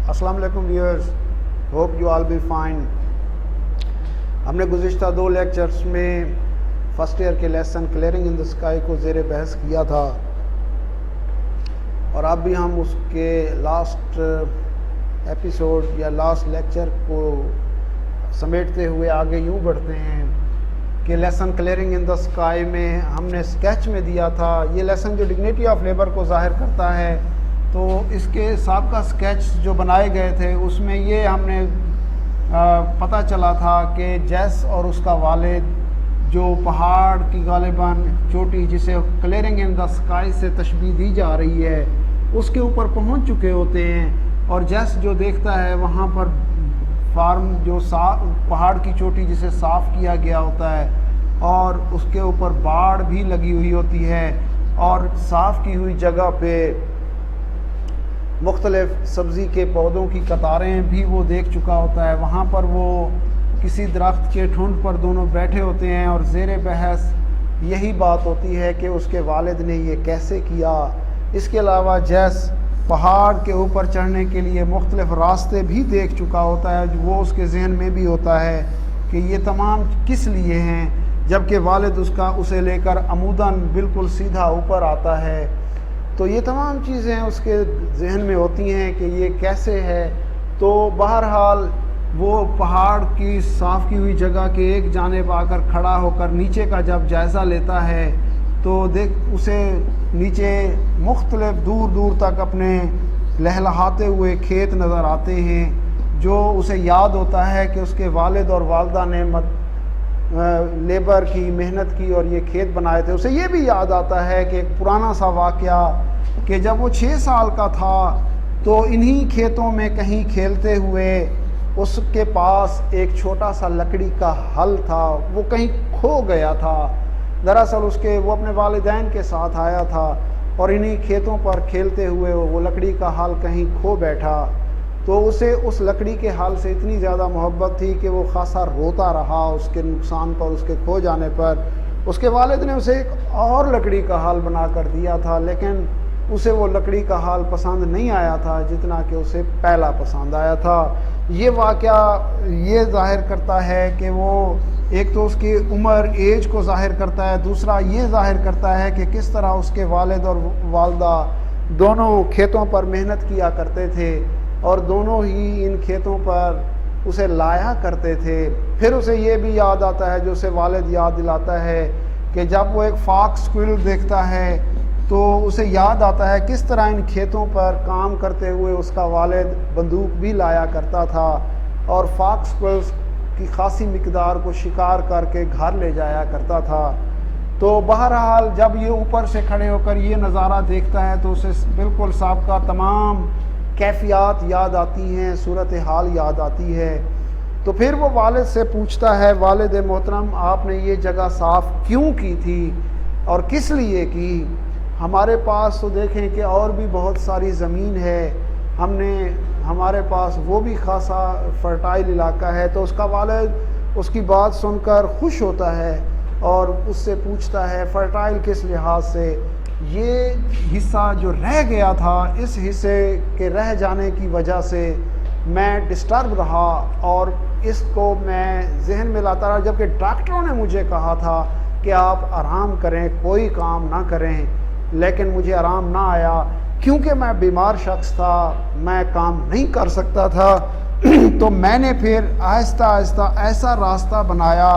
السلام علیکم viewers, hope you all be fine. ہم نے گزشتہ 2 لیکچرز میں فرسٹ ایئر کے lesson clearing in the sky کو زیر بحث کیا تھا، اور اب بھی ہم اس کے لاسٹ ایپیسوڈ یا لاسٹ لیکچر کو سمیٹتے ہوئے آگے یوں بڑھتے ہیں کہ lesson clearing in the sky میں ہم نے اسکیچ میں دیا تھا۔ یہ لیسن جو ڈگنیٹی آف لیبر کو ظاہر کرتا ہے، تو اس کے سابقہ اسکیچ جو بنائے گئے تھے اس میں یہ ہم نے پتہ چلا تھا کہ جیس اور اس کا والد جو پہاڑ کی غالباً چوٹی جسے کلیئرنگ ان دا اسکائی سے تشبیہ دی جا رہی ہے اس کے اوپر پہنچ چکے ہوتے ہیں، اور جیس جو دیکھتا ہے وہاں پر فارم جو پہاڑ کی چوٹی جسے صاف کیا گیا ہوتا ہے اور اس کے اوپر باڑ بھی لگی ہوئی ہوتی ہے، اور صاف کی ہوئی جگہ پہ مختلف سبزی کے پودوں کی قطاریں بھی وہ دیکھ چکا ہوتا ہے۔ وہاں پر وہ کسی درخت کے ٹھنڈ پر دونوں بیٹھے ہوتے ہیں، اور زیر بحث یہی بات ہوتی ہے کہ اس کے والد نے یہ کیسے کیا۔ اس کے علاوہ جیس پہاڑ کے اوپر چڑھنے کے لیے مختلف راستے بھی دیکھ چکا ہوتا ہے، وہ اس کے ذہن میں بھی ہوتا ہے کہ یہ تمام کس لیے ہیں، جبکہ والد اسے لے کر عموداً بالکل سیدھا اوپر آتا ہے۔ تو یہ تمام چیزیں اس کے ذہن میں ہوتی ہیں کہ یہ کیسے ہے۔ تو بہرحال وہ پہاڑ کی صاف کی ہوئی جگہ کے ایک جانب آ کر کھڑا ہو کر نیچے کا جب جائزہ لیتا ہے تو اسے نیچے مختلف دور دور تک اپنے لہلہاتے ہوئے کھیت نظر آتے ہیں، جو اسے یاد ہوتا ہے کہ اس کے والد اور والدہ نے لیبر کی محنت کی اور یہ کھیت بنائے تھے۔ اسے یہ بھی یاد آتا ہے کہ ایک پرانا سا واقعہ کہ جب وہ 6 سال کا تھا تو انہی کھیتوں میں کہیں کھیلتے ہوئے اس کے پاس ایک چھوٹا سا لکڑی کا ہل تھا، وہ کہیں کھو گیا تھا۔ دراصل وہ اپنے والدین کے ساتھ آیا تھا اور انہی کھیتوں پر کھیلتے ہوئے وہ لکڑی کا ہل کہیں کھو بیٹھا، تو اسے اس لکڑی کے ہل سے اتنی زیادہ محبت تھی کہ وہ خاصا روتا رہا اس کے نقصان پر، اس کے کھو جانے پر۔ اس کے والد نے اسے ایک اور لکڑی کا ہل بنا کر دیا تھا، لیکن اسے وہ لکڑی کا ہل پسند نہیں آیا تھا جتنا کہ اسے پہلا پسند آیا تھا۔ یہ واقعہ یہ ظاہر کرتا ہے کہ وہ ایک تو اس کی عمر ایج کو ظاہر کرتا ہے، دوسرا یہ ظاہر کرتا ہے کہ کس طرح اس کے والد اور والدہ دونوں کھیتوں پر محنت کیا کرتے تھے اور دونوں ہی ان کھیتوں پر اسے لایا کرتے تھے۔ پھر اسے یہ بھی یاد آتا ہے، جو اسے والد یاد دلاتا ہے، کہ جب وہ ایک فاکس اسکوئرل دیکھتا ہے تو اسے یاد آتا ہے کس طرح ان کھیتوں پر کام کرتے ہوئے اس کا والد بندوق بھی لایا کرتا تھا اور فاکس اسکوئرلز کی خاصی مقدار کو شکار کر کے گھر لے جایا کرتا تھا۔ تو بہرحال جب یہ اوپر سے کھڑے ہو کر یہ نظارہ دیکھتا ہے تو اسے بالکل سابقہ تمام کیفیات یاد آتی ہیں، صورتحال یاد آتی ہے۔ تو پھر وہ والد سے پوچھتا ہے، والد محترم آپ نے یہ جگہ صاف کیوں کی تھی اور کس لیے کی؟ ہمارے پاس تو دیکھیں کہ اور بھی بہت ساری زمین ہے، ہمارے پاس وہ بھی خاصا فرٹائل علاقہ ہے۔ تو اس کا والد اس کی بات سن کر خوش ہوتا ہے اور اس سے پوچھتا ہے فرٹائل کس لحاظ سے؟ یہ حصہ جو رہ گیا تھا، اس حصے کے رہ جانے کی وجہ سے میں ڈسٹرب رہا اور اس کو میں ذہن میں لاتا رہا، جبکہ ڈاکٹروں نے مجھے کہا تھا کہ آپ آرام کریں، کوئی کام نہ کریں، لیکن مجھے آرام نہ آیا کیونکہ میں بیمار شخص تھا، میں کام نہیں کر سکتا تھا۔ تو میں نے پھر آہستہ آہستہ ایسا راستہ بنایا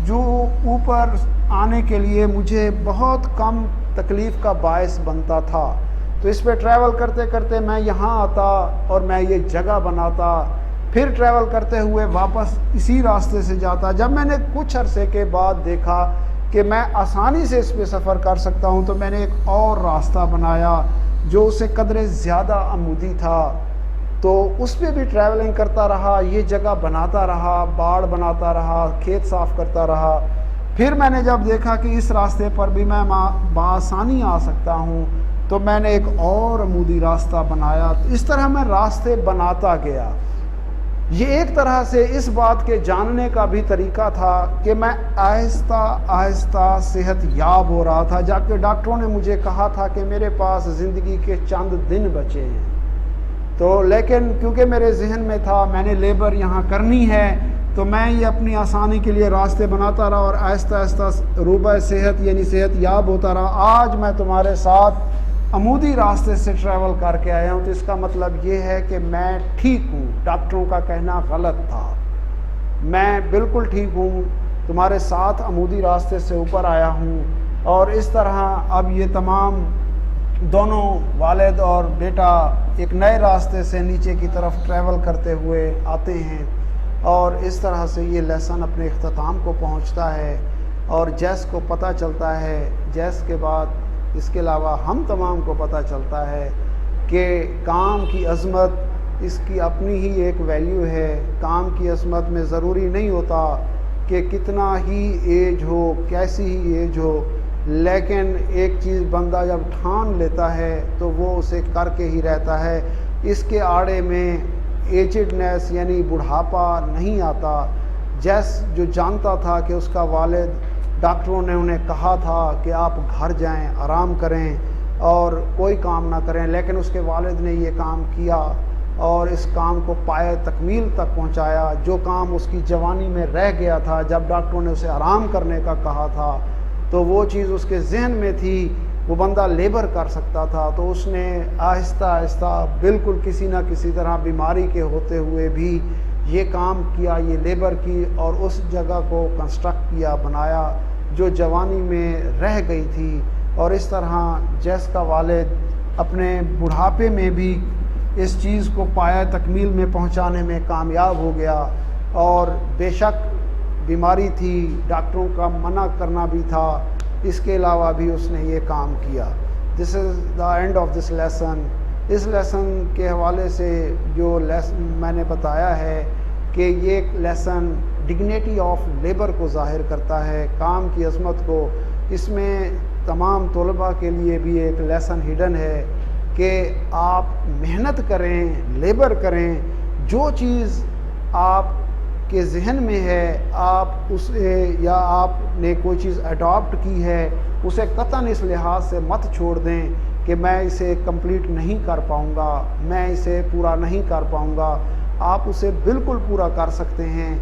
جو اوپر آنے کے لیے مجھے بہت کم تکلیف کا باعث بنتا تھا۔ تو اس پہ ٹریول کرتے کرتے میں یہاں آتا اور میں یہ جگہ بناتا، پھر ٹریول کرتے ہوئے واپس اسی راستے سے جاتا۔ جب میں نے کچھ عرصے کے بعد دیکھا کہ میں آسانی سے اس پہ سفر کر سکتا ہوں تو میں نے ایک اور راستہ بنایا جو اسے قدرے زیادہ عمودی تھا، تو اس پہ بھی ٹریولنگ کرتا رہا، یہ جگہ بناتا رہا، باڑ بناتا رہا، کھیت صاف کرتا رہا۔ پھر میں نے جب دیکھا کہ اس راستے پر بھی میں بآسانی آ سکتا ہوں تو میں نے ایک اور عمودی راستہ بنایا۔ اس طرح میں راستے بناتا گیا۔ یہ ایک طرح سے اس بات کے جاننے کا بھی طریقہ تھا کہ میں آہستہ آہستہ صحت یاب ہو رہا تھا، جبکہ ڈاکٹروں نے مجھے کہا تھا کہ میرے پاس زندگی کے چند دن بچے ہیں۔ تو لیکن کیونکہ میرے ذہن میں تھا میں نے لیبر یہاں کرنی ہے، تو میں یہ اپنی آسانی کے لیے راستے بناتا رہا اور آہستہ آہستہ روبہ صحت یعنی صحت یاب ہوتا رہا۔ آج میں تمہارے ساتھ عمودی راستے سے ٹریول کر کے آیا ہوں، تو اس کا مطلب یہ ہے کہ میں ٹھیک ہوں۔ ڈاکٹروں کا کہنا غلط تھا، میں بالکل ٹھیک ہوں، تمہارے ساتھ عمودی راستے سے اوپر آیا ہوں۔ اور اس طرح اب یہ تمام دونوں والد اور بیٹا ایک نئے راستے سے نیچے کی طرف ٹریول کرتے ہوئے آتے ہیں، اور اس طرح سے یہ لیسن اپنے اختتام کو پہنچتا ہے۔ اور جیس کو پتہ چلتا ہے، جیس کے بعد اس کے علاوہ ہم تمام کو پتہ چلتا ہے کہ کام کی عظمت اس کی اپنی ہی ایک ویلیو ہے۔ کام کی عظمت میں ضروری نہیں ہوتا کہ کتنا ہی ایج ہو، کیسی ہی ایج ہو، لیکن ایک چیز بندہ جب ٹھان لیتا ہے تو وہ اسے کر کے ہی رہتا ہے۔ اس کے آڑے میں ایجڈنیس یعنی بڑھاپا نہیں آتا۔ جیس جو جانتا تھا کہ اس کا والد، ڈاکٹروں نے انہیں کہا تھا کہ آپ گھر جائیں، آرام کریں اور کوئی کام نہ کریں، لیکن اس کے والد نے یہ کام کیا اور اس کام کو پائے تکمیل تک پہنچایا۔ جو کام اس کی جوانی میں رہ گیا تھا، جب ڈاکٹروں نے اسے آرام کرنے کا کہا تھا تو وہ چیز اس کے ذہن میں تھی، وہ بندہ لیبر کر سکتا تھا، تو اس نے آہستہ آہستہ بالکل کسی نہ کسی طرح بیماری کے ہوتے ہوئے بھی یہ کام کیا، یہ لیبر کی، اور اس جگہ کو کنسٹرکٹ کیا، بنایا جو جوانی میں رہ گئی تھی۔ اور اس طرح جیس کا والد اپنے بڑھاپے میں بھی اس چیز کو پایہ تکمیل میں پہنچانے میں کامیاب ہو گیا۔ اور بے شک بیماری تھی، ڈاکٹروں کا منع کرنا بھی تھا، اس کے علاوہ بھی اس نے یہ کام کیا۔ This is the end of this lesson. اس لیسن کے حوالے سے جو لیسن میں نے بتایا ہے کہ یہ لیسن ڈگنیٹی آف لیبر کو ظاہر کرتا ہے، کام کی عظمت کو۔ اس میں تمام طلباء کے لیے بھی ایک لیسن ہڈن ہے کہ آپ محنت کریں، لیبر کریں، جو چیز آپ کے ذہن میں ہے آپ اسے، یا آپ نے کوئی چیز اڈاپٹ کی ہے، اسے قطعاً اس لحاظ سے مت چھوڑ دیں کہ میں اسے کمپلیٹ نہیں کر پاؤں گا، میں اسے پورا نہیں کر پاؤں گا۔ آپ اسے بالکل پورا کر سکتے ہیں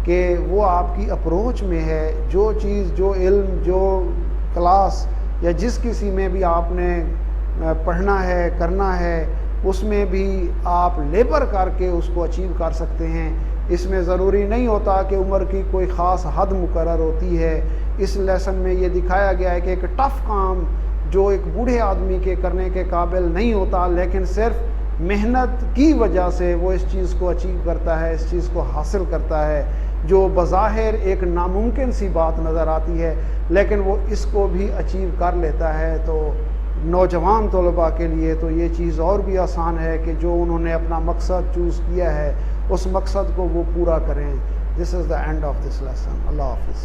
کہ وہ آپ کی اپروچ میں ہے۔ جو چیز، جو علم، جو کلاس یا جس کسی میں بھی آپ نے پڑھنا ہے، کرنا ہے، اس میں بھی آپ لیبر کر کے اس کو اچیو کر سکتے ہیں۔ اس میں ضروری نہیں ہوتا کہ عمر کی کوئی خاص حد مقرر ہوتی ہے۔ اس لیسن میں یہ دکھایا گیا ہے کہ ایک ٹف کام جو ایک بوڑھے آدمی کے کرنے کے قابل نہیں ہوتا، لیکن صرف محنت کی وجہ سے وہ اس چیز کو اچیو کرتا ہے، اس چیز کو حاصل کرتا ہے، جو بظاہر ایک ناممکن سی بات نظر آتی ہے، لیکن وہ اس کو بھی اچیو کر لیتا ہے۔ تو نوجوان طلباء کے لیے تو یہ چیز اور بھی آسان ہے کہ جو انہوں نے اپنا مقصد چوز کیا ہے اس مقصد کو وہ پورا کریں۔ This is the end of this lesson. اللہ حافظ۔